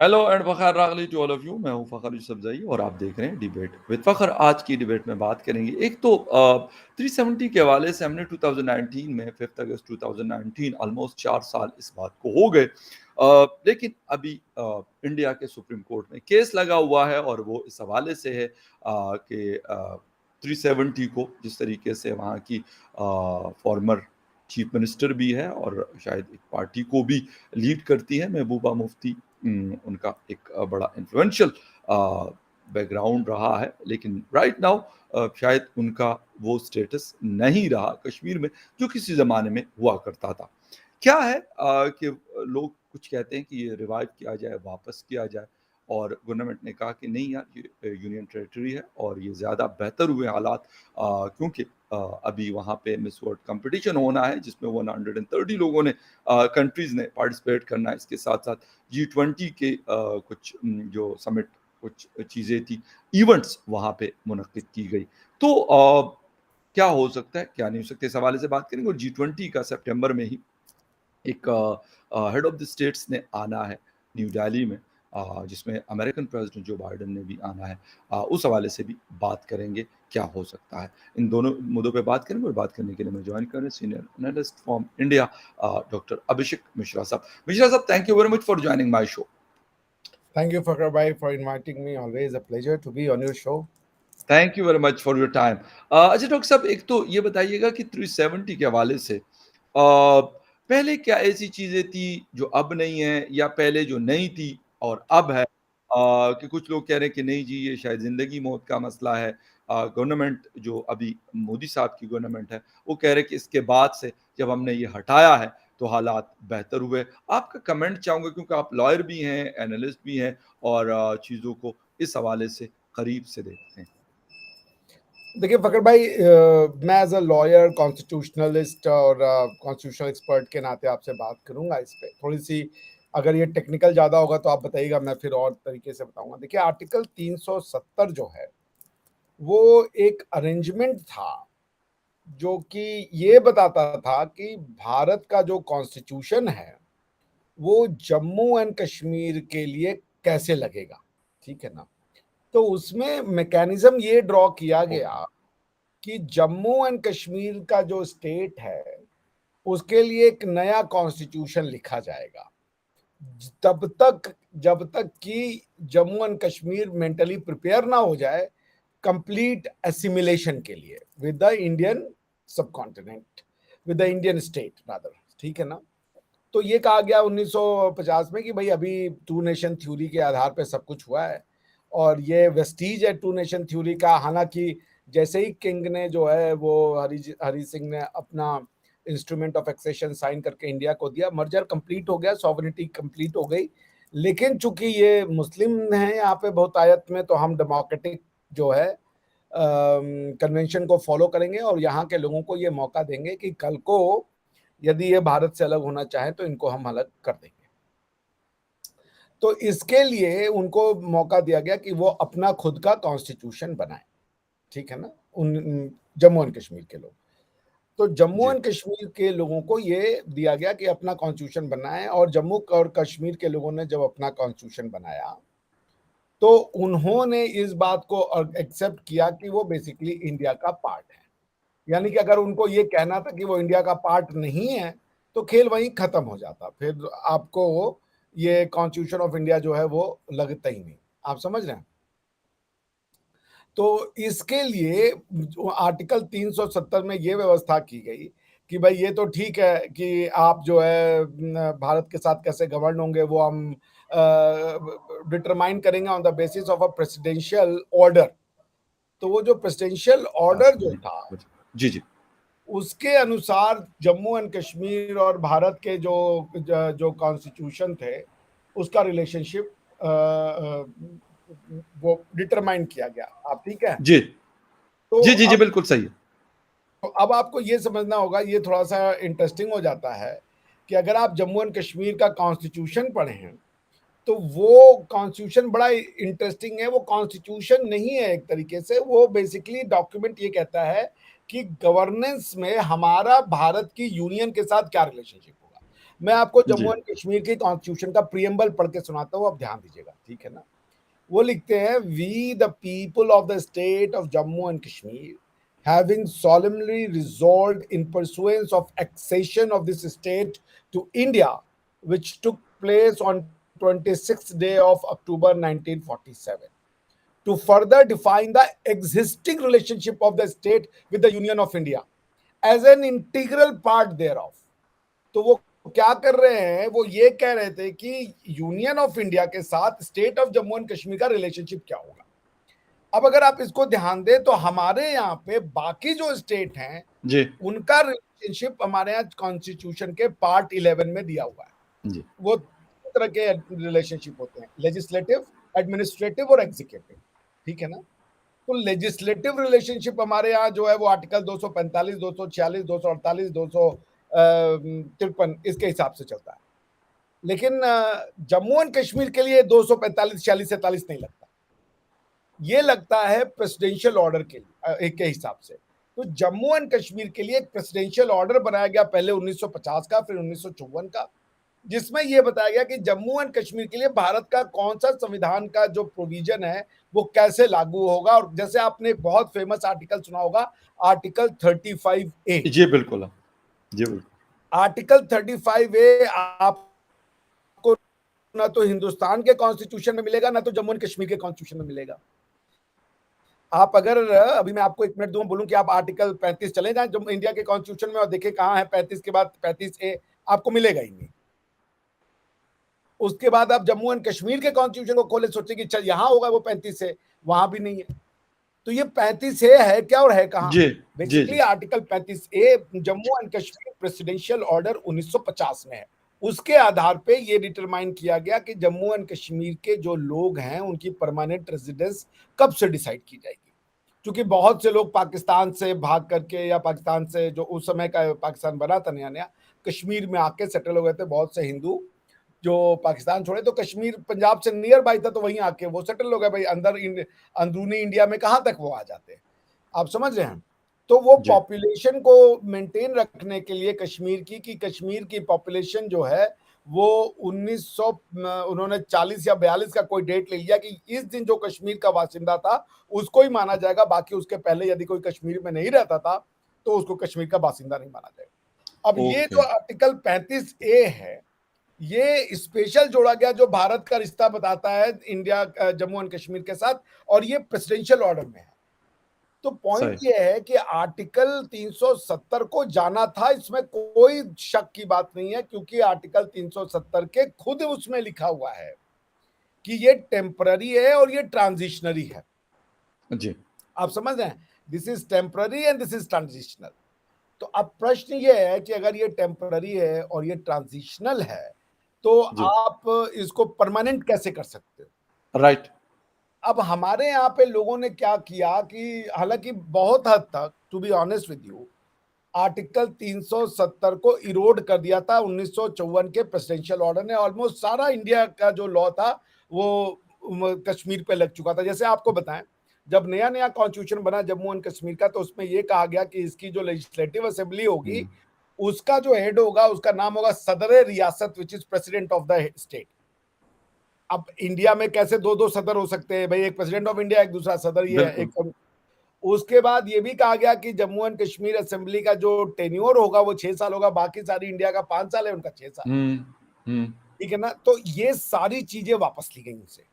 Hello and Fakhar रागली to all of you. मैं हूँ फ़खर यूसुफ़ज़ई और आप देख रहे हैं डिबेट विद फ़खर। आज की डिबेट में बात करेंगे एक तो 370 के हवाले से हमने 2019 में 5 अगस्त 2019 ऑलमोस्ट 4 साल इस बात को हो गए। लेकिन अभी इंडिया के सुप्रीम कोर्ट में केस लगा हुआ है और वो इस हवाले से है कि 370 को जिस तरीके से वहाँ की फॉर्मर चीफ मिनिस्टर भी है और शायद एक पार्टी को भी लीड करती है महबूबा मुफ्ती। उनका एक बड़ा इन्फ्लुएंशियल बैकग्राउंड रहा है, लेकिन राइट नाउ शायद उनका वो स्टेटस नहीं रहा कश्मीर में जो किसी ज़माने में हुआ करता था। क्या है कि लोग कुछ कहते हैं कि ये रिवाइव किया जाए, वापस किया जाए, और गवर्नमेंट ने कहा कि नहीं यार, ये यूनियन टेरिटरी है और ये ज़्यादा बेहतर हुए हालात, क्योंकि अभी वहाँ पे मिस वर्ल्ड कॉम्पिटिशन होना है जिसमें 130 लोगों ने कंट्रीज़ ने पार्टिसिपेट करना है। इसके साथ-साथ G20 के कुछ जो समिट कुछ चीज़ें थी, इवेंट्स वहाँ पे मुनक्किद की गई। तो क्या हो सकता है, क्या नहीं हो सकता, इस हवाले से बात करेंगे। और G20 का सितंबर में ही एक हेड ऑफ द स्टेट्स ने आना है न्यू दिल्ली में, जिसमें अमेरिकन प्रेसिडेंट जो बाइडेन ने भी आना है। उस हवाले से भी बात करेंगे, क्या हो सकता है। इन दोनों मुद्दों पे बात करेंगे और बात करने के लिए मैं ज्वाइन कर रहे हैं senior analyst from India, doctor Abhishek Mishra साहब। मिश्रा साहब, thank you very much for joining my show. Thank you, Fakar Bhai, for inviting me. Always a pleasure to be on your show. Thank you very much for your time. अच्छा doctor साहब, एक तो ये बताइएगा कि 370 के हवाले से पहले क्या ऐसी चीज़ें थी जो अब नहीं है, या पहले जो नहीं थी और अब है? कि कुछ लोग कह रहे हैं कि नहीं जी, ये शायद ज़िंदगी मौत का मसला है। गवर्नमेंट जो अभी मोदी साहब की गवर्नमेंट है, वो कह रहे हैं कि इसके बाद से जब हमने ये हटाया है तो हालात बेहतर हुए। आपका कमेंट चाहूँगा क्योंकि आप लॉयर भी हैं, एनालिस्ट भी हैं और चीज़ों को इस हवाले से करीब से देखते हैं। देखिए फकर भाई, मैं एज अ लॉयर, कॉन्स्टिट्यूशनलिस्ट और कॉन्स्टिट्यूशनल एक्सपर्ट के नाते आपसे बात करूंगा इस पे। थोड़ी सी अगर ये टेक्निकल ज़्यादा होगा तो आप बताइएगा, मैं फिर और तरीके से बताऊंगा। देखिए, आर्टिकल 370 जो है वो एक अरेंजमेंट था जो कि ये बताता था कि भारत का जो कॉन्स्टिट्यूशन है वो जम्मू एंड कश्मीर के लिए कैसे लगेगा। ठीक है ना? तो उसमें मैकेनिज्म ये ड्रॉ किया गया ओके। कि जम्मू एंड कश्मीर का जो स्टेट है उसके लिए एक नया कॉन्स्टिट्यूशन लिखा जाएगा तब तक जब तक कि Jammu and Kashmir mentally prepare ना हो जाए कंप्लीट एसिमिलेशन के लिए विद द इंडियन सब continent, with the Indian state rather. ठीक है ना? तो ये कहा गया 1950 में कि भाई अभी टू नेशन थ्योरी के आधार पे सब कुछ हुआ है और ये वेस्टीज है टू नेशन थ्योरी का। हालांकि जैसे ही किंग ने जो है वो हरी सिंह ने अपना इंस्ट्रूमेंट ऑफ एक्सेशन साइन करके इंडिया को दिया, मर्जर कंप्लीट हो गया, सॉवरेनिटी कंप्लीट हो गई। लेकिन चूंकि ये मुस्लिम है यहाँ पे बहुतायत में, तो हम डेमोक्रेटिक जो है कन्वेंशन को फॉलो करेंगे और यहाँ के लोगों को ये मौका देंगे कि कल को यदि ये भारत से अलग होना चाहे तो इनको हम अलग कर देंगे। तो इसके लिए उनको मौका दिया गया कि वो अपना खुद का कॉन्स्टिट्यूशन बनाए। ठीक है ना? उन जम्मू एंड कश्मीर के लोग, तो जम्मू जी। एंड कश्मीर के लोगों को ये दिया गया कि अपना कॉन्स्टिट्यूशन बनाए। और जम्मू और कश्मीर के लोगों ने जब अपना कॉन्स्टिट्यूशन बनाया तो उन्होंने इस बात को एक्सेप्ट किया कि वो बेसिकली इंडिया का पार्ट है। यानी कि अगर उनको ये कहना था कि वो इंडिया का पार्ट नहीं है तो खेल वहीं खत्म हो जाता, फिर आपको ये कॉन्स्टिट्यूशन ऑफ इंडिया जो है वो लगता ही नहीं। आप समझ रहे हैं? तो इसके लिए आर्टिकल 370 में ये व्यवस्था की गई कि भाई ये तो ठीक है कि आप जो है भारत के साथ कैसे गवर्न होंगे वो हम डिटरमाइन करेंगे on the basis of a presidential order. तो वो जो प्रेसिडेंशियल ऑर्डर जो था जी, जी। उसके अनुसार जम्मू एंड कश्मीर और भारत के जो कॉन्स्टिट्यूशन थे उसका रिलेशनशिप वो डिटरमाइन किया गया। आप ठीक है? जी। तो जी, जी, जी, अब बिल्कुल सही है। तो अब आपको ये समझना होगा, ये थोड़ा सा इंटरेस्टिंग हो जाता है कि अगर आप जम्मू एंड कश्मीर का कॉन्स्टिट्यूशन पढ़े हैं तो वो कॉन्स्टिट्यूशन बड़ा इंटरेस्टिंग है। वो कॉन्स्टिट्यूशन नहीं है, एक तरीके से वो बेसिकली डॉक्यूमेंट ये कहता है कि गवर्नेंस में हमारा भारत की यूनियन के साथ क्या रिलेशनशिप होगा। मैं आपको जी। जम्मू एंड कश्मीर की कॉन्स्टिट्यूशन का प्रियम्बल पढ़ के सुनाता हूँ, आप ध्यान दीजिएगा, ठीक है ना? वो लिखते हैं, we the people of the state of Jammu and Kashmir having solemnly resolved in pursuance of accession of this state to India, which took place on 26th day of October 1947, to further define the existing relationship of the state with the Union of India as an integral part thereof. तो वो क्या कर रहे हैं, वो ये कह रहे थे कि यूनियन ऑफ इंडिया के साथ state of Jammu and Kashmir का रिलेशनशिप क्या होगा। अब अगर आप इसको ध्यान दें तो हमारे यहाँ पे बाकी जो स्टेट हैं जी, उनका रिलेशनशिप हमारे यहाँ कॉन्स्टिट्यूशन के पार्ट 11 में दिया हुआ है। जी। वो दो तरह के रिलेशनशिप होते हैं, लेजिस्लेटिव, एडमिनिस्ट्रेटिव और एग्जीक्यूटिव, ठीक है ना? तो लेजिस्लेटिव रिलेशनशिप हमारे यहाँ जो है वो आर्टिकल 245, 246, 248, 253 इसके हिसाब से चलता है। लेकिन जम्मू एंड कश्मीर के लिए 245, 46, 47 नहीं लगता, ये लगता है प्रेसिडेंशियल ऑर्डर के लिए के हिसाब से। तो जम्मू एंड कश्मीर के लिए एक प्रेसिडेंशियल ऑर्डर बनाया गया पहले 1950 का, फिर 1954 का, जिसमें यह बताया गया कि जम्मू एंड कश्मीर के लिए भारत का कौन सा संविधान का जो प्रोविजन है वो कैसे लागू होगा। और जैसे आपने एक बहुत फेमस आर्टिकल सुना होगा, आर्टिकल 35A। जी, बिल्कुल। जी, बिल्कुल। आर्टिकल 35A आपको ना तो हिंदुस्तान के कॉन्स्टिट्यूशन में मिलेगा, ना तो जम्मू एंड कश्मीर के कॉन्स्टिट्यूशन में मिलेगा। आप अगर अभी मैं आपको 1 मिनट दूं, बोलूं कि आप आर्टिकल 35 चले जाएं जो इंडिया के कॉन्स्टिट्यूशन में और देखें कहां है 35 के बाद 35A, आपको मिलेगा ही नहीं। उसके बाद आप जम्मू एंड कश्मीर के कॉन्स्टिट्यूशन को खोले, सोचे कि चल यहां होगा वो 35 है, वहां भी नहीं है। तो ये 35A है क्या और है कहां? जी, जी, बेसिकली जी। Article 35A Jammu and Kashmir presidential order 1950 में है। उसके आधार पे ये डिटरमाइन किया गया कि जम्मू एंड कश्मीर के जो लोग हैं उनकी परमानेंट रेजिडेंस कब से डिसाइड की जाएगी। क्योंकि बहुत से लोग पाकिस्तान से भाग करके या पाकिस्तान से, जो उस समय का पाकिस्तान बना था नया नया, कश्मीर में आके सेटल हो गए थे बहुत से हिंदू जो पाकिस्तान छोड़े। तो कश्मीर पंजाब से नियर बाई था, तो वहीं आके वो सेटल हो गए। भाई अंदरूनी इंडिया में कहाँ तक वो आ जाते हैं, आप समझ रहे हैं? तो वो जी। पॉपुलेशन को मेंटेन रखने के लिए कश्मीर की, कि कश्मीर की पॉपुलेशन जो है वो 1900 उन्होंने 40 या 42 का कोई डेट ले लिया कि इस दिन जो कश्मीर का बासिंदा था उसको ही माना जाएगा, बाकी उसके पहले यदि कोई कश्मीर में नहीं रहता था तो उसको कश्मीर का बासिंदा नहीं माना जाएगा। अब ये ओके। जो आर्टिकल 35A है, ये स्पेशल जोड़ा गया जो भारत का रिश्ता बताता है इंडिया जम्मू एंड कश्मीर के साथ, और ये प्रेसिडेंशियल ऑर्डर में है। तो पॉइंट सही। ये है कि आर्टिकल 370 को जाना था, इसमें कोई शक की बात नहीं है, क्योंकि आर्टिकल 370 के खुद उसमें लिखा हुआ है कि ये टेम्पररी है और ये ट्रांजिशनरी है। जी। आप समझ रहे हैं, this is temporary and this is transitional. तो अब प्रश्न ये है कि अगर ये टेम्पररी है और ये ट्रांजिशनल है तो जी। आप इसको परमानेंट कैसे कर सकते हो? राइट। अब हमारे यहाँ पे लोगों ने क्या किया कि हालांकि बहुत हद तक, to be honest with you, article 370 को इरोड कर दिया था 1954 के प्रेसिडेंशियल ऑर्डर ने। ऑलमोस्ट सारा इंडिया का जो लॉ था वो कश्मीर पे लग चुका था। जैसे आपको बताएं, जब नया नया कॉन्स्टिट्यूशन बना जम्मू एंड कश्मीर का, तो उसमें यह कहा गया कि इसकी जो लेजिस्लेटिव असेंबली होगी उसका जो हेड होगा उसका नाम होगा सदर रियासत, which is president of the state. अब इंडिया में कैसे दो दो सदर हो सकते हैं भाई, एक प्रेसिडेंट ऑफ इंडिया, एक दूसरा सदर, ये है बिल्कुल। एक। उसके बाद ये भी कहा गया कि जम्मू एंड कश्मीर असेंबली का जो टेन्योर होगा वो 6 साल होगा, बाकी सारी इंडिया का 5 साल है, उनका 6 साल, हुँ, हुँ। ठीक है ना? तो ये सारी चीजें वापस ली गई उनसे।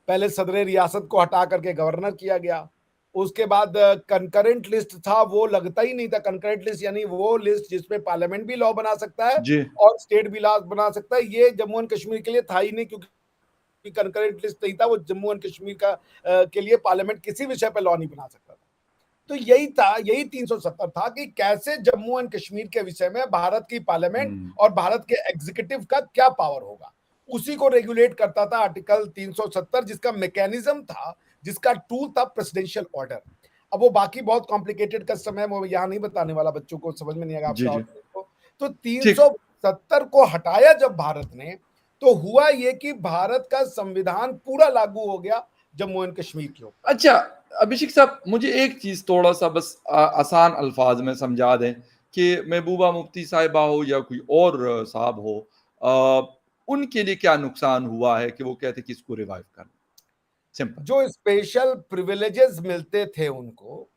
पहले सदर रियासत को हटा करके गवर्नर किया गया। उसके बाद कंकरेंट लिस्ट था, वो लगता ही नहीं था। कंकरेंट लिस्ट यानी वो लिस्ट जिसमें पार्लियामेंट भी लॉ बना सकता है जी। और स्टेट भी लॉ बना सकता है, ये जम्मू एंड कश्मीर के लिए था ही नहीं, क्योंकि कंकरेंट लिस्ट नहीं था। वो जम्मू एंड कश्मीर का के लिए पार्लियामेंट किसी विषय पर लॉ नहीं बना सकता था। तो यही था, यही 370 था कि कैसे जम्मू एंड कश्मीर के विषय में भारत की पार्लियामेंट और भारत के एग्जीक्यूटिव का क्या पावर होगा, उसी को रेगुलेट करता था आर्टिकल 370, जिसका मैकेनिज्म था, जिसका टूल था प्रेसिडेंशियल ऑर्डर। अब वो बाकी बहुत कॉम्प्लिकेटेड का समय वो यहाँ नहीं बताने वाला, बच्चों को समझ में नहीं आएगा जी, आपका। जी। तो ठीक। 370 को हटाया जब भारत ने, तो हुआ ये कि भारत का संविधान पूरा लागू हो गया जम्मू एंड कश्मीर के ऊपर। अच्छा, अभिषेक साहब, मुझे एक चीज़ थोड़ा-सा बस आसान अल्फ़ाज़ में समझा दें कि महबूबा मुफ्ती साहिबा हो या कोई और साहब हो, उनके लिए क्या नुकसान हुआ है कि वो कहते कि इसको रिवाइव करना? सिंपल। जो स्पेशल प्रिविलेजेस मिलते थे उनको,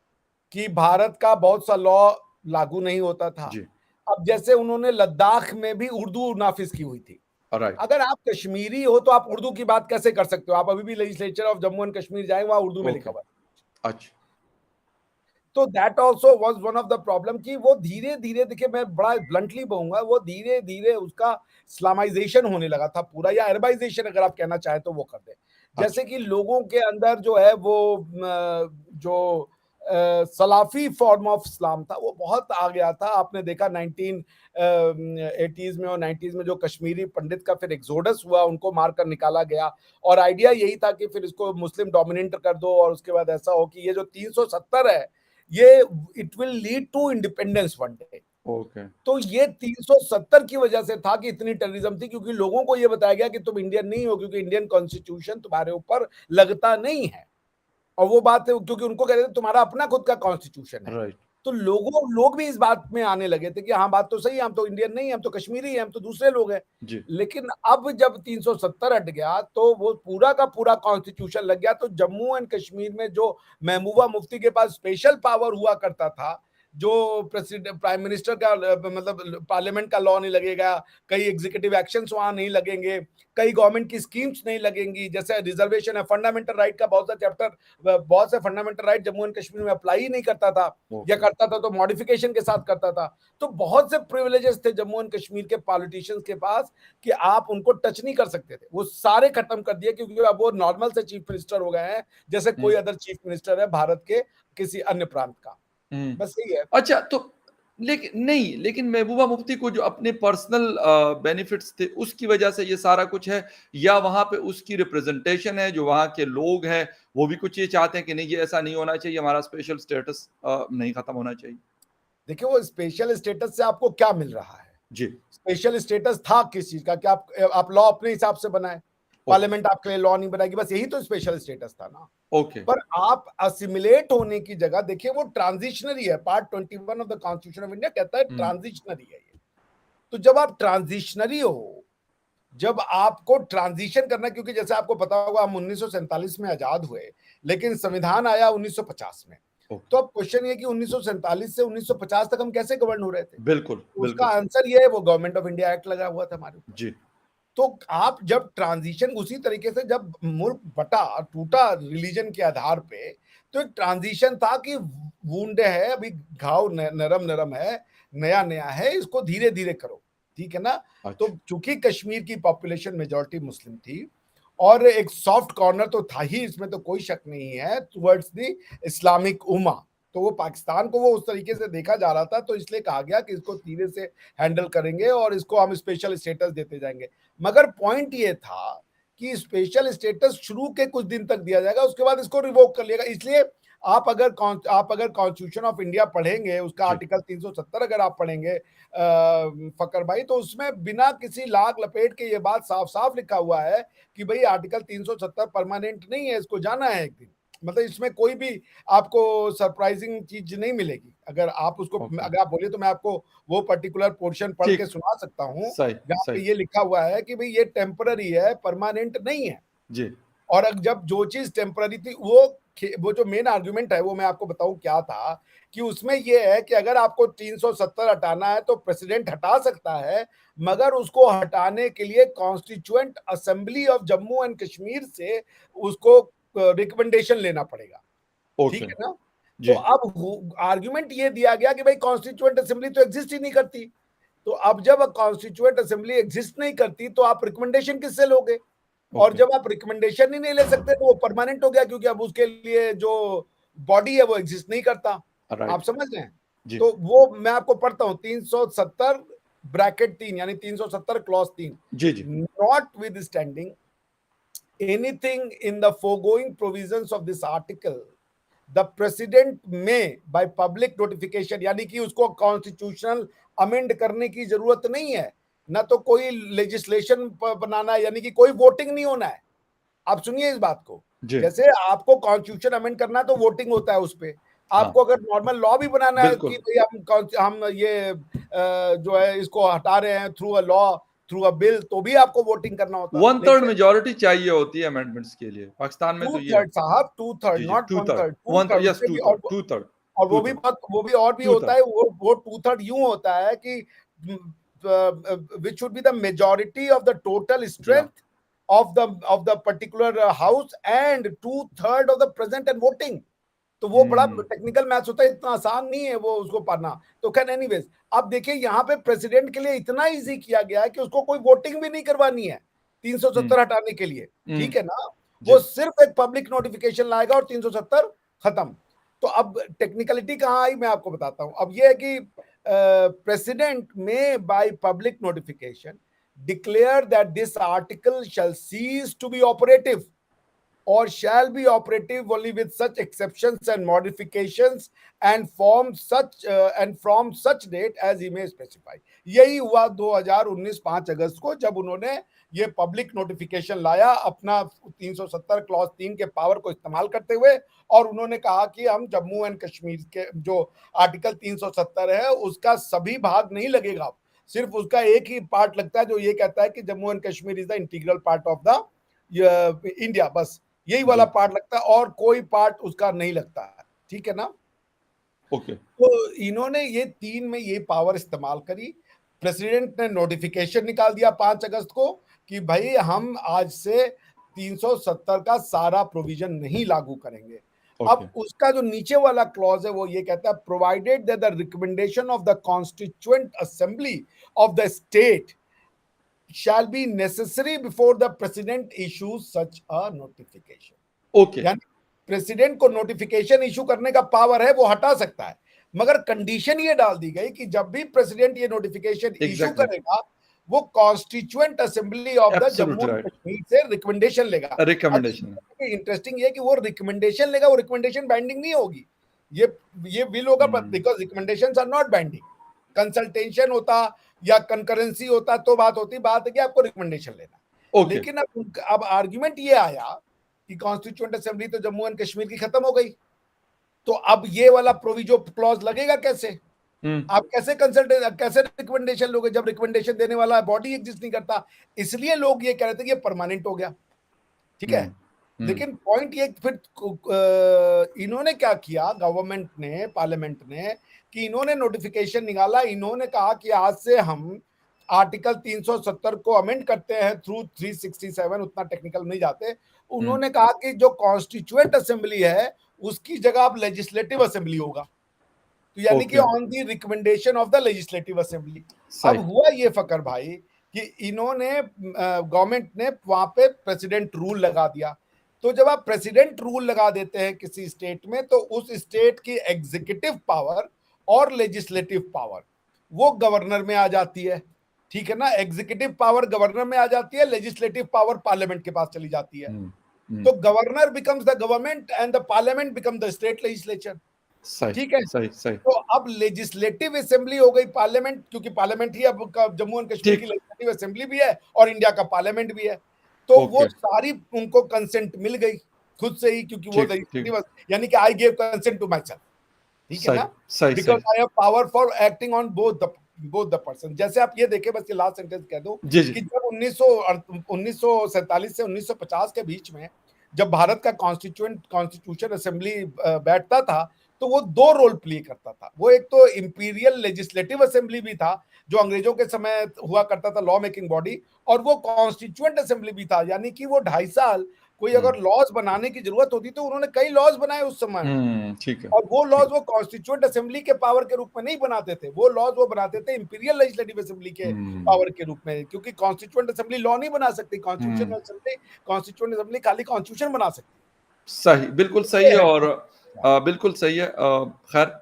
कि भारत का बहुत सा लॉ लागू नहीं होता था। जी, अब जैसे उन्होंने लद्दाख में भी उर्दू नाफिज की हुई थी। राइट, अगर आप कश्मीरी हो तो आप उर्दू की बात कैसे कर सकते हो? आप अभी भी legislature of Jammu and Kashmir जाएं, वहां उर्दू में लिखा ओके, हुआ है। अच्छा, तो that also was one of the problem कि वो धीरे-धीरे, देखिए मैं बड़ा ब्लंटली कहूंगा, वो धीरे-धीरे उसका इस्लामाइजेशन होने लगा था पूरा, या अरबाइजेशन अगर आप कहना चाहें तो वो कर दे। अच्छा, जैसे कि लोगों के अंदर जो है वो जो सलाफी फॉर्म ऑफ इस्लाम था वो बहुत आ गया था। आपने देखा 1980s में और 90s में जो कश्मीरी पंडित का फिर एक्सोडस हुआ, उनको मारकर निकाला गया, और आइडिया यही था कि फिर इसको मुस्लिम डोमिनेंट कर दो और उसके बाद ऐसा हो कि ये जो 370 है, ये it will lead to independence one day. Okay, तो ये 370 की वजह से था कि इतनी टेररिज्म थी, क्योंकि लोगों को ये बताया गया कि तुम इंडियन नहीं हो, क्योंकि इंडियन कॉन्स्टिट्यूशन तुम्हारे ऊपर लगता नहीं है। और वो बात है, क्योंकि उनको कह रहे थे तुम्हारा अपना खुद का कॉन्स्टिट्यूशन है। राइट, तो लोग भी इस बात में आने लगे थे कि हाँ, बात तो सही है, हम तो इंडियन नहीं है, हम तो कश्मीरी हैं, हम तो दूसरे लोग हैं। जी, लेकिन अब जब 370 हट गया तो वो पूरा का पूरा कॉन्स्टिट्यूशन लग गया। तो जम्मू एंड कश्मीर में जो महबूबा मुफ्ती के पास स्पेशल पावर हुआ करता था, जो प्रेसिडेंट प्राइम मिनिस्टर का मतलब पार्लियामेंट का लॉ नहीं लगेगा, कई एग्जीक्यूटिव एक्शंस वहां नहीं लगेंगे, कई गवर्नमेंट की स्कीम्स नहीं लगेंगी, जैसे रिजर्वेशन है, फंडामेंटल राइट का बहुत सा चैप्टर, बहुत से fundamental right Jammu and Kashmir में अप्लाई ही नहीं करता था, या ओके, करता था तो मॉडिफिकेशन के साथ करता था। तो बहुत से प्रिविलेजेस थे जम्मू एंड कश्मीर के पॉलिटिशियंस के पास कि आप उनको टच नहीं कर सकते थे, वो सारे खत्म कर दिए, क्योंकि अब वो नॉर्मल से चीफ मिनिस्टर हो गए हैं, जैसे हुँ, कोई अदर चीफ मिनिस्टर है भारत के किसी अन्य प्रांत का। हुँ। बस यही है। अच्छा तो लेकिन नहीं, लेकिन महबूबा मुफ्ती को जो अपने पर्सनल बेनिफिट्स थे, उसकी वजह से ये सारा कुछ है या वहाँ पे उसकी रिप्रेजेंटेशन है, जो वहाँ के लोग हैं, वो भी कुछ ये चाहते हैं कि नहीं, ये ऐसा नहीं होना चाहिए, हमारा स्पेशल स्टेटस नहीं खत्म होना चाहिए? देखिए, वो स्पेशल स्टेटस से आपको क्या मिल रहा है? जी, स्पेशल स्टेटस था किस चीज का कि आप लॉ अपने हिसाब से बनाए, ओके, पार्लियामेंट आपके लिए लॉ नहीं बनाएगी, बस यही तो स्पेशल स्टेटस था ना। ओके, पर आप असिमिलेट होने की जगह देखिए, वो ट्रांजिशनरी है। Part 21 of the constitution of India कहता है हुँ, ट्रांजिशनरी है ये। तो जब आप ट्रांजिशनरी हो, जब आपको ट्रांजिशन करना है, क्योंकि जैसे आपको पता होगा हम 1947 में आजाद हुए, लेकिन संविधान आया 1950 में। ओके, तो अब क्वेश्चन ये कि 1947 से 1950 तक हम कैसे गवर्न हो रहे थे? बिल्कुल, उसका बिल्कुल, आंसर ये है, वो गवर्नमेंट ऑफ इंडिया एक्ट लगा हुआ था हमारे ऊपर। जी, तो आप जब ट्रांजिशन, उसी तरीके से जब मुल्क बटा टूटा रिलीजन के आधार पे, तो एक ट्रांजिशन था कि वूंड है, अभी घाव नरम नरम है, नया नया है, इसको धीरे धीरे करो, ठीक है ना। तो अच्छा, चूंकि कश्मीर की पॉपुलेशन मेजॉरिटी मुस्लिम थी, और एक सॉफ्ट कॉर्नर तो था ही, इसमें तो कोई शक नहीं है, टुवर्ड्स द इस्लामिक उम्मा। तो वो पाकिस्तान को वो उस तरीके से देखा जा रहा था, तो इसलिए कहा गया कि इसको धीरे से हैंडल करेंगे और इसको हम स्पेशल स्टेटस देते जाएंगे। मगर पॉइंट ये था कि स्पेशल स्टेटस शुरू के कुछ दिन तक दिया जाएगा, उसके बाद इसको रिवोक कर लिएगा। इसलिए आप अगर कॉन्स्टिट्यूशन ऑफ इंडिया पढ़ेंगे, उसका जी, आर्टिकल 370 अगर आप पढ़ेंगे फकर भाई, तो उसमें बिना किसी लाग लपेट के ये बात साफ साफ लिखा हुआ है कि भाई आर्टिकल 370 परमानेंट नहीं है, इसको जाना है एक दिन। मतलब इसमें कोई भी आपको सरप्राइजिंग चीज नहीं मिलेगी। अगर आप उसको, ओके, अगर आप बोलिए तो मैं आपको वो पर्टिकुलर पोर्शन पढ़ के ठीक, सुना सकता हूँ, सही, जहाँ सही, पे ये लिखा हुआ है कि भाई ये टेम्पररी है, परमानेंट नहीं है। जी, और जब जो चीज टेम्पररी थी, वो जो मेन आर्गुमेंट है वो मैं आपको बताऊं क्या था, कि उसमें ये है कि अगर आपको 370 हटाना है तो प्रेसिडेंट हटा सकता है, मगर उसको हटाने के लिए constituent assembly of Jammu and Kashmir से उसको रिकमेंडेशन लेना पड़ेगा, ठीक ओके, है ना। तो जी, अब आर्गुमेंट ये दिया गया कि भाई कॉन्स्टिट्यूएंट असेंबली तो एग्जिस्ट ही नहीं करती। तो अब जब कॉन्स्टिट्यूएंट असेंबली एग्जिस्ट नहीं करती तो आप रिकमेंडेशन किससे लोगे? और ओके, जब आप रिकमेंडेशन ही नहीं ले सकते तो वो परमानेंट हो गया, क्योंकि अब उसके लिए जो बॉडी है वो एग्जिस्ट नहीं करता। आप राइट, समझ रहे हैं? जी, तो वो मैं आपको पढ़ता हूं, 370 ब्रैकेट 3, यानी 370 क्लॉज 3, जी, जी, notwithstanding anything in the foregoing provisions of this article, the president may by public notification, यानी कि उसको कॉन्स्टिट्यूशनल अमेंड करने की जरूरत नहीं है, ना तो कोई लेजिस्लेशन बनाना है, यानी कि कोई वोटिंग नहीं होना है। आप सुनिए इस बात को, जी, जैसे आपको कॉन्स्टिट्यूशन अमेंड करना है तो वोटिंग होता है उस पे। हाँ, आपको अगर नॉर्मल लॉ भी बनाना है कि बिल्कुल, भाई हम ये जो है इसको हटा रहे हैं through a law, through a bill तो भी आपको वोटिंग करना होता। 1/3 मेजॉरिटी चाहिए होती है अमेंडमेंट्स के लिए। पाकिस्तान में तो ये है। 2/3 साहब, 2/3 जी, जी, नॉट 2/3 1/3, 1/3 2/3 यस उससे भी। 2/3 2/3 और वो भी 2/3 बात, वो भी और भी होता 2/3 है, वो 2/3 यूं होता है कि which should be the majority of the total या strength of the particular house and 2/3 of the present and voting। तो वो बड़ा टेक्निकल मैथ्स होता है, इतना आसान नहीं है वो उसको पढ़ना। तो खैर एनीवेज, अब देखिए यहाँ पे प्रेसिडेंट के लिए इतना इजी किया गया है कि उसको कोई वोटिंग भी नहीं करवानी है 370 हटाने के लिए, ठीक है ना। वो जी सिर्फ एक पब्लिक नोटिफिकेशन लाएगा और 370 खत्म। तो अब टेक्निकलिटी कहाँ आई मैं आपको बताता हूं। अब ये है कि प्रेसिडेंट में by public notification declare that this article shall cease to be operative or shall be operative only with such exceptions and modifications and from such date as he may specify। यही हुआ 2019 5 अगस्त को, जब उन्होंने ये public notification लाया अपना 370 clause 3 के power को इस्तेमाल करते हुए, और उन्होंने कहा कि हम जम्मू एंड कश्मीर के जो आर्टिकल 370 है उसका सभी भाग नहीं लगेगा, सिर्फ उसका एक ही पार्ट लगता है जो ये कहता है कि Jammu and Kashmir is the integral part of the India, बस यही वाला जी पार्ट लगता है और कोई पार्ट उसका नहीं लगता है, ठीक है ना। ओके तो इन्होंने ये 3 में ये पावर इस्तेमाल करी। प्रेसिडेंट ने नोटिफिकेशन निकाल दिया 5 अगस्त को कि भाई हम आज से 370 का सारा प्रोविजन नहीं लागू करेंगे। ओके अब उसका जो नीचे वाला क्लॉज है वो ये कहता है, provided that the recommendation of the constituent assembly of the state shall be necessary before the president issues such a notification। Okay यानी प्रेसिडेंट को नोटिफिकेशन इशू करने का पावर है, वो हटा सकता है, मगर कंडीशन ये डाल दी गई कि जब भी प्रेसिडेंट ये नोटिफिकेशन इशू एग्जैक्टली करेगा वो constituent assembly of the absolutely Jammu and right Kashmir से रिकमेंडेशन लेगा। रिकमेंडेशन है अब इंटरेस्टिंग ये कि वो रिकमेंडेशन लेगा, वो रिकमेंडेशन बाइंडिंग नहीं होगी। ये विल होगा, because recommendations are not binding. Consultation होता या कंकरेंसी होता तो बात होती, बात है कि आपको रिकमेंडेशन लेना है। ओके लेकिन अब आर्ग्यूमेंट ये आया कि कॉन्स्टिट्यूएंट असेंबली तो जम्मू एंड कश्मीर की खत्म हो गई, तो अब ये वाला प्रोविजो क्लॉज लगेगा कैसे? आप कैसे कैसे रिकमेंडेशन लोगे जब रिकमेंडेशन देने वाला बॉडी एग्जिस्ट नहीं करता? इसलिए लोग ये कह रहे थे कि ये परमानेंट हो गया, ठीक है। लेकिन पॉइंट ये फिर इन्होंने क्या किया, गवर्नमेंट ने, पार्लियामेंट ने, कि इन्होंने नोटिफिकेशन निकाला, इन्होंने कहा कि आज से हम आर्टिकल 370 को अमेंड करते हैं थ्रू 367, उतना टेक्निकल नहीं जाते। उन्होंने कहा कि जो कॉन्स्टिट्यूएंट असेंबली है उसकी जगह अब लेजिस्लेटिव असेंबली होगा, तो यानी कि okay on the recommendation of the legislative assembly. अब सही हुआ ये फकर भाई कि इन्होंने गवर्नमेंट ने वहां पे प्रेसिडेंट रूल लगा दिया। तो जब आप प्रेसिडेंट रूल लगा देते हैं किसी स्टेट में, तो उस स्टेट की एग्जीक्यूटिव पावर और लेजिस्लेटिव पावर वो गवर्नर में आ जाती है, ठीक है ना। एग्जीक्यूटिव पावर गवर्नर में आ जाती है, लेजिस्लेटिव पावर पार्लियामेंट के पास चली जाती है। तो governor becomes the government and the parliament become the state legislature, सही ठीक है। सही सही तो अब लेजिस्लेटिव असेंबली हो गई पार्लियामेंट, क्योंकि पार्लियामेंट ही अब जम्मू एंड कश्मीर की ठीक लेजिस्लेटिव असेंबली भी है और इंडिया का पार्लियामेंट भी है। तो वो ओके सारी उनको कंसेंट मिल गई खुद से ही, क्योंकि वो ठीक ठीक लेजिस्लेटिव, यानी कि I give consent to myself, ठीक है सही ना। सही बिकॉज सही I have power for acting on both the person. जैसे आप ये देखें, बस ये लास्ट सेंटेंस कह दो जी जी कि जब 1947 से 1950 के बीच में जब भारत का कॉन्स्टिट्यूशन असेंबली बैठता था, तो वो दो रोल प्ले करता था। वो एक तो इंपीरियल लेजिस्लेटिव असेंबली भी था जो अंग्रेजों के समय हुआ करता था, लॉ मेकिंग बॉडी, और वो कॉन्स्टिट्यूएंट असेंबली भी था, यानी कि वो 2.5 साल कोई अगर लॉज बनाने की जरूरत होती तो उन्होंने कई लॉज बनाए उस समय में। ठीक है और वो लॉज ठीक वो कॉन्स्टिट्यूएंट असेंबली के पावर के रूप में नहीं बनाते थे, वो लॉज वो बनाते थे इंपीरियल लेजिस्लेटिव असेंबली के पावर के रूप में, क्योंकि कॉन्स्टिट्यूएंट असेंबली लॉ नहीं बना सकती। कॉन्स्टिट्यूएंट असेंबली खाली कॉन्स्टिट्यूशन बना सकती सही बिल्कुल है। सही ये है है। और बिल्कुल सही है खैर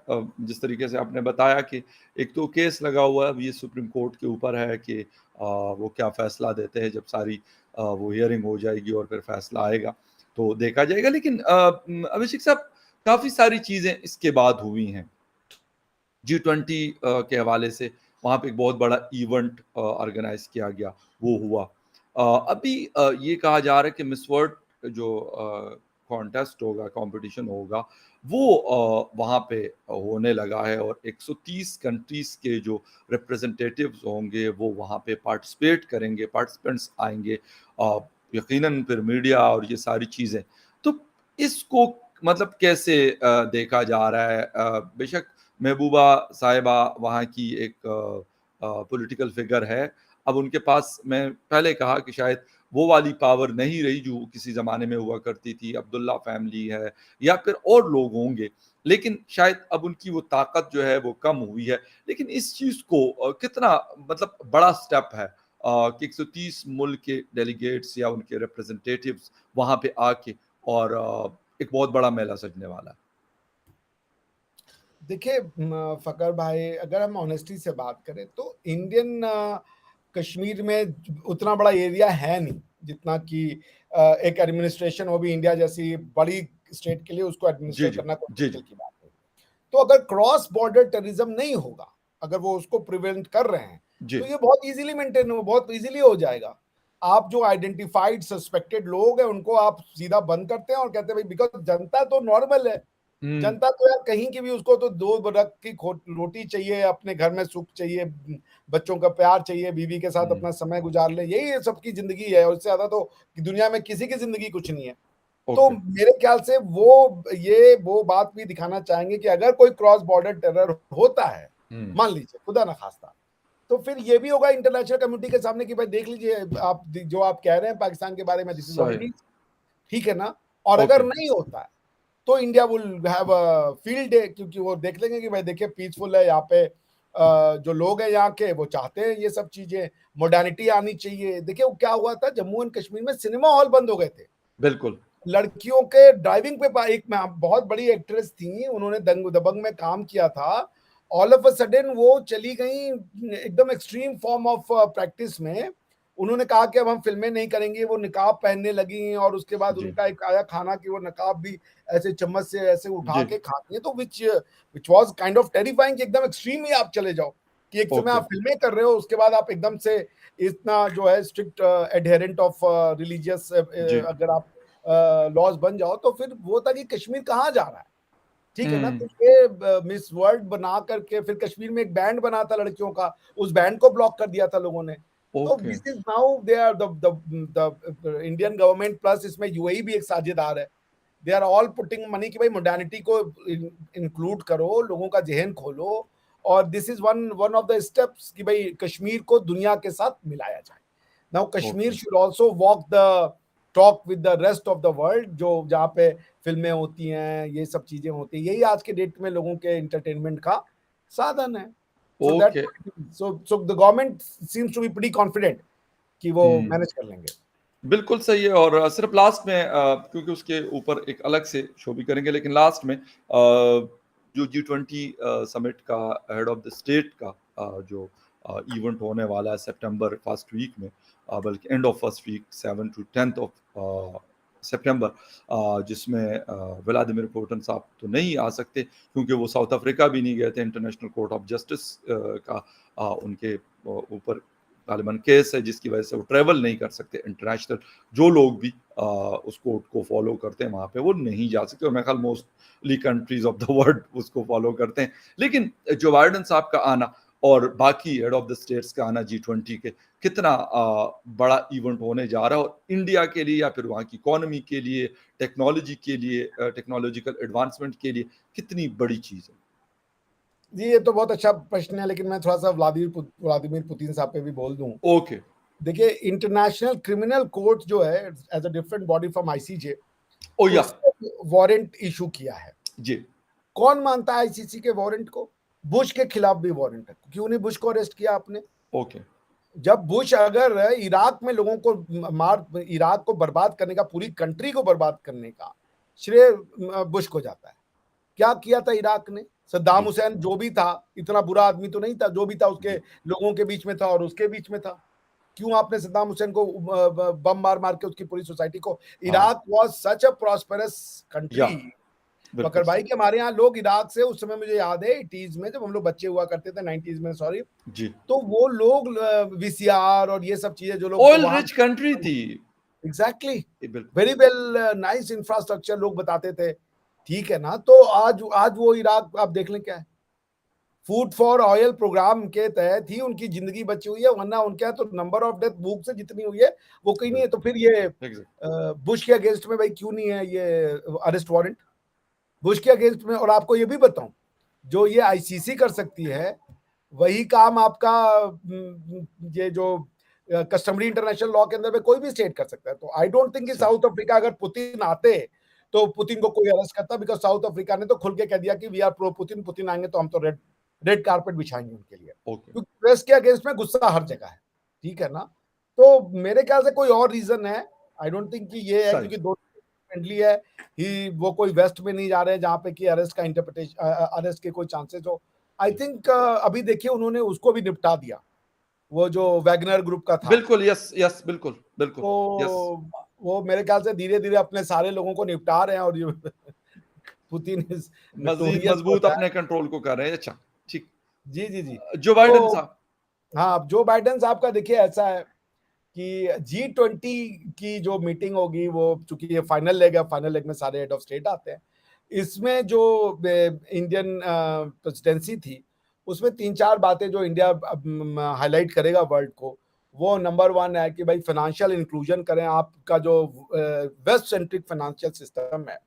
जिस तरीके से आपने बताया कि एक तो केस लगा हुआ है, अब ये सुप्रीम कोर्ट के ऊपर है कि वो क्या फैसला देते हैं। जब सारी वो हियरिंग हो जाएगी और फिर फैसला आएगा तो देखा जाएगा। लेकिन अभिषेक साहब, काफ़ी सारी चीज़ें इसके बाद हुई हैं। G20 के हवाले से वहाँ पे एक बहुत बड़ा इवेंट ऑर्गेनाइज़ किया गया, वो हुआ। अभी ये कहा जा रहा है कि मिस वर्ल्ड जो कॉन्टेस्ट होगा, कंपटीशन होगा, वो वहाँ पे होने लगा है और 130 कंट्रीज़ के जो रिप्रेजेंटेटिव्स होंगे वो वहाँ पे पार्टिसिपेट करेंगे, पार्टिसिपेंट्स आएँगे। यकीनन फिर मीडिया और ये सारी चीज़ें। तो इसको मतलब कैसे देखा जा रहा है? बेशक महबूबा साहिबा वहाँ की एक पॉलिटिकल फिगर है। अब उनके पास, मैं पहले कहा कि शायद वो वाली पावर नहीं रही जो किसी ज़माने में हुआ करती थी। अब्दुल्ला फैमिली है या फिर और लोग होंगे, लेकिन शायद अब उनकी वो ताकत जो है वो कम हुई है। लेकिन इस चीज़ को कितना मतलब बड़ा स्टेप है कि 130 मुल्क के डेलीगेट्स या उनके रिप्रेजेंटेटिव्स वहाँ पे आके और एक बहुत बड़ा मेला सजने वाला है। देखिए फ़कर भाई, अगर हम ऑनेस्टी से बात करें तो इंडियन कश्मीर में उतना बड़ा एरिया है नहीं, जितना कि एक एडमिनिस्ट्रेशन, वो भी इंडिया जैसी बड़ी स्टेट के लिए उसको जी, एडमिनिस्टर जी। करना कोई जी, मुश्किल जी। की बात नहीं। तो अगर क्रॉस बॉर्डर टेररिज्म नहीं होगा, अगर वो उसको प्रिवेंट कर रहे हैं, जी। तो ये बहुत इजीली मेंटेन हो, बहुत इजीली हो जाएगा। आप जो आइडेंटिफाइड सस्पेक्टेड लोग हैं उनको आप सीधा बंद करते हैं और कहते हैं भाई, बिकॉज़ जनता तो नॉर्मल है। हुँ, जनता तो यार कहीं की भी, उसको तो 2 वक़्त की खो रोटी चाहिए, अपने घर में सुख चाहिए, बच्चों का प्यार चाहिए, बीवी के साथ हुँ। अपना समय गुज़ार ले, यही सबकी ज़िंदगी है और इससे ज़्यादा तो दुनिया में किसी की ज़िंदगी कुछ नहीं है। तो ओके। मेरे ख्याल से वो बात भी दिखाना चाहेंगे कि अगर कोई क्रॉस बॉर्डर टेरर होता है, हुँ। मान लीजिए खुदा ना खास्ता, तो फिर ये भी होगा इंटरनेशनल कम्युनिटी के सामने कि भाई देख लीजिए, आप जो आप कह रहे हैं पाकिस्तान के बारे में, दिस इज़ व्हाट सही। इट इज़, ठीक है ना? और अगर ओके, नहीं होता है, तो India will have a field day, क्योंकि वो देख लेंगे कि भाई देखिए पीसफुल है यहाँ पे, जो लोग हैं यहाँ के वो चाहते हैं ये सब चीज़ें, मॉडर्निटी आनी चाहिए। देखिए वो क्या हुआ था, जम्मू एंड कश्मीर में सिनेमा हॉल बंद हो गए थे। बिल्कुल। लड़कियों के ड्राइविंग पे एक बहुत बड़ी एक्ट्रेस थी, उन्होंने दंग दबंग में काम किया था। ऑल ऑफ अ सडन वो चली गई एकदम एक्सट्रीम फॉर्म ऑफ प्रैक्टिस में। उन्होंने कहा कि अब हम फ़िल्में नहीं करेंगी, वो निकाब पहनने लगी और उसके बाद जी, उनका एक आया खाना कि वो नकाब भी ऐसे चम्मच से ऐसे उठा जी। के खाती हैं, तो which was kind of terrifying कि एकदम एक्सट्रीम ही आप चले जाओ, कि एक समय ओके, आप फ़िल्में कर रहे हो, उसके बाद आप एकदम से इतना जो है स्ट्रिक्ट एडहेरेंट ऑफ रिलीजियस जी। अगर आप लॉज बन जाओ, तो फिर वो था कि कश्मीर कहाँ जा रहा है, ठीक है ना? हुँ, तो ये मिस वर्ल्ड बना करके फिर कश्मीर में एक बैंड बना था लड़कियों का, उस बैंड को ब्लॉक कर दिया था लोगों ने। तो okay, this is now they are the Indian government plus इसमें यूएई भी एक साझेदार है। They are all putting money कि भाई मॉडर्निटी को इंक्लूड करो, लोगों का ज़हन खोलो, और this is one one of the steps कि भाई कश्मीर को दुनिया के साथ मिलाया जाए। Now Kashmir okay, should also walk the talk with the rest of the world, जो जहाँ पे फ़िल्में होती हैं, ये सब चीज़ें होती हैं। यही आज के डेट में लोगों के एंटरटेनमेंट का साधन है। So that's okay. What it is. So the government seems to be pretty confident कि वो हुँ, मैनेज कर लेंगे। बिल्कुल सही है और सिर्फ़ लास्ट में क्योंकि उसके ऊपर एक अलग से शो भी करेंगे, लेकिन लास्ट में जो G20 समिट का हेड ऑफ द स्टेट का जो इवेंट होने वाला है सितंबर फर्स्ट वीक में, बल्कि end of first week 7 to 10th ऑफ सितंबर, जिसमें व्लादिमीर पुतिन साहब तो नहीं आ सकते क्योंकि वो साउथ अफ्रीका भी नहीं गए थे। इंटरनेशनल कोर्ट ऑफ जस्टिस का उनके ऊपर तालिबान केस है जिसकी वजह से वो ट्रैवल नहीं कर सकते। इंटरनेशनल जो लोग भी उस कोर्ट को फॉलो करते हैं वहाँ पे वो नहीं जा सकते और मेरे ख्याल mostly countries of the world उसको फॉलो करते हैं। लेकिन जो बाइडेन साहब का आना और बाकी हेड ऑफ द स्टेट्स का आना G20 के कितना बड़ा इवेंट होने जा रहा है और इंडिया के लिए या फिर वहाँ की इकोनॉमी के लिए, टेक्नोलॉजी के लिए, टेक्नोलॉजिकल एडवांसमेंट के लिए कितनी बड़ी चीज़ है? जी, ये तो बहुत अच्छा प्रश्न है, लेकिन मैं थोड़ा-सा व्लादिमीर पुतिन साहब पे भी बोल दूँ। ओके। देखिए, इंटरनेशनल क्रिमिनल कोर्ट जो है as a different body from ICJ, oh yeah! उसने वारंट इश्यू किया है। जी, कौन मानता है आईसीसी के वारंट को? बुश के खिलाफ भी वारंट है। क्यों नहीं बुश को अरेस्ट किया आपने? ओके। जब बुश अगर इराक में लोगों को इराक को बर्बाद करने का, पूरी कंट्री को बर्बाद करने का श्रेय बुश को जाता है। क्या किया था इराक ने? सद्दाम जी, हुसैन जो भी था, इतना बुरा आदमी तो नहीं था, जो भी था उसके जी। लोगों के बीच में था और उसके बीच में था। क्यों आपने सद्दाम हुसैन को बम मार-मार के उसकी पूरी सोसाइटी को, हाँ, Iraq was such a prosperous या कंट्री। बिल्कुल फखर भाई सही। कि हमारे यहाँ लोग इराक से, उस समय मुझे याद है 80s में जब हम लोग बच्चे हुआ करते थे, 90s में सॉरी, जी। तो वो लोग वीसीआर और ये सब चीज़ें जो लोग ऑयल वहाँ रिच कंट्री थी। एग्जैक्टली, बिल्कुल। वेरी वेल, नाइस इंफ्रास्ट्रक्चर लोग बताते थे, ठीक है ना। तो आज वो इराक आप देख लें क्या है, फूड फॉर ऑयल प्रोग्राम के तहत ही उनकी जिंदगी बची हुई है, वरना उनके यहाँ तो नंबर ऑफ डेथ भूख से जितनी हुई है वो कहीं नहीं है। तो फिर ये एग्जैक्ट। बुश के अगेंस्ट में भाई क्यों नहीं है ये अरेस्ट वारंट बुश के अगेंस्ट में? और आपको ये भी बताऊं, जो ये आईसीसी कर सकती है वही काम आपका ये जो कस्टमरी इंटरनेशनल लॉ के अंदर में कोई भी स्टेट कर सकता है। तो आई डोंट थिंक कि सही। साउथ अफ्रीका अगर पुतिन आते तो पुतिन को कोई अरेस्ट करता, बिकॉज साउथ अफ्रीका ने तो खुल के कह दिया कि we are pro Putin, Putin आएंगे तो हम तो रेड रेड कारपेट बिछाएंगे उनके लिए, ओके। क्योंकि प्रेस के अगेंस्ट में गुस्सा हर जगह है, ठीक है ना। तो मेरे ख्याल से कोई और रीजन है, आई डोंट थिंक कि ये है सही। क्योंकि दोनों फ्रेंडली है ही, वो कोई वेस्ट में नहीं जा रहे हैं जहां पे कि अरेस्ट का इंटरप्रिटेशन, अरेस्ट के कोई चांसेस हो। आई थिंक अभी देखिए उन्होंने उसको भी निपटा दिया, वो जो वैगनर ग्रुप का था। बिल्कुल, यस यस, बिल्कुल बिल्कुल। यस। तो वो मेरे ख्याल से धीरे धीरे अपने सारे लोगों को निपटा रहे हैं, और ये पुतिन इज मजीद नोटोरियस मजबूत होता है। अपने कंट्रोल को कर रहे हैं। अच्छा, ठीक। जी जी जी। जो बाइडेन तो साहब। हाँ, जो बाइडेन साहब का देखिए ऐसा है कि G20 की जो मीटिंग होगी, वो चूंकि ये फाइनल लेग है, फाइनल लेग में सारे हेड ऑफ स्टेट आते हैं। इसमें जो इंडियन प्रेसिडेंसी थी, उसमें 3-4 बातें जो इंडिया हाईलाइट करेगा वर्ल्ड को, वो नंबर 1 है कि भाई फाइनेंशियल इंक्लूजन करें। आपका जो वेस्ट सेंट्रिक फाइनेंशियल सिस्टम है,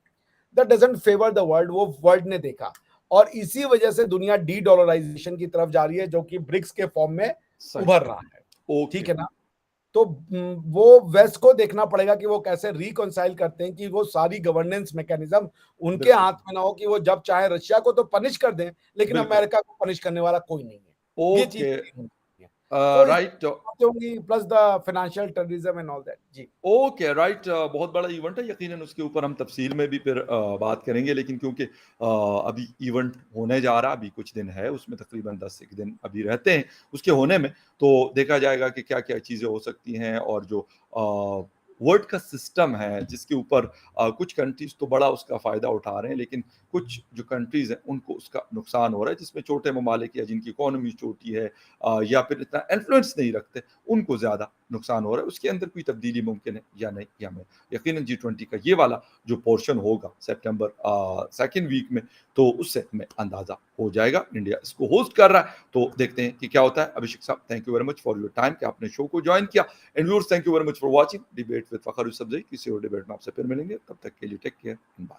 that doesn't favour the world, वो वर्ल्ड ने देखा, और इसी वजह से दुनिया डी डॉलराइजेशन की तरफ जा रही है, जो कि ब्रिक्स के फॉर्म में सही। उभर रहा है, ओके। ठीक है ना। तो वो वेस्ट को देखना पड़ेगा कि वो कैसे रिकॉन्साइल करते हैं कि वो सारी गवर्नेंस मैकेनिज्म उनके बिल्कुल। हाथ में ना हो, कि वो जब चाहे रशिया को तो पनिश कर दें, लेकिन बिल्कुल। अमेरिका को पनिश करने वाला कोई नहीं है। ये चीज ओके। clear होनी चाहिए। तो इस राइट। बातें होंगी, plus the financial terrorism and all that. जी ओके, राइट। बहुत बड़ा इवेंट है, यकीनन उसके ऊपर हम तफसील में भी फिर बात करेंगे, लेकिन क्योंकि अभी इवेंट होने जा रहा, अभी कुछ दिन है उसमें, तकरीबन 10 एक दिन अभी रहते हैं उसके होने में, तो देखा जाएगा कि क्या क्या चीज़ें हो सकती हैं। और जो वर्ल्ड का सिस्टम है जिसके ऊपर कुछ कंट्रीज तो बड़ा उसका फ़ायदा उठा रहे हैं, लेकिन कुछ जो कंट्रीज़ हैं उनको उसका नुकसान हो रहा है, जिसमें छोटे ममालिक या जिनकी इकोनॉमी छोटी है या फिर इतना इन्फ्लुएंस नहीं रखते, उनको ज़्यादा नुकसान हो रहा है। उसके अंदर कोई तब्दीली मुमकिन है या नहीं, या मैं यकीनन G20 का ये वाला जो पोर्शन होगा सितंबर सेकंड वीक में, तो उससे हमें अंदाजा हो जाएगा। इंडिया इसको होस्ट कर रहा है, तो देखते हैं कि क्या होता है। अभिषेक साहब, thank you very much for your time कि आपने शो को ज्वाइन किया। And viewers, thank you very much for watching debate with Fakhar Yusufzai. किसी और डिबेट में आपसे फिर मिलेंगे, तब तक के लिए टेक केयर एंड बाय।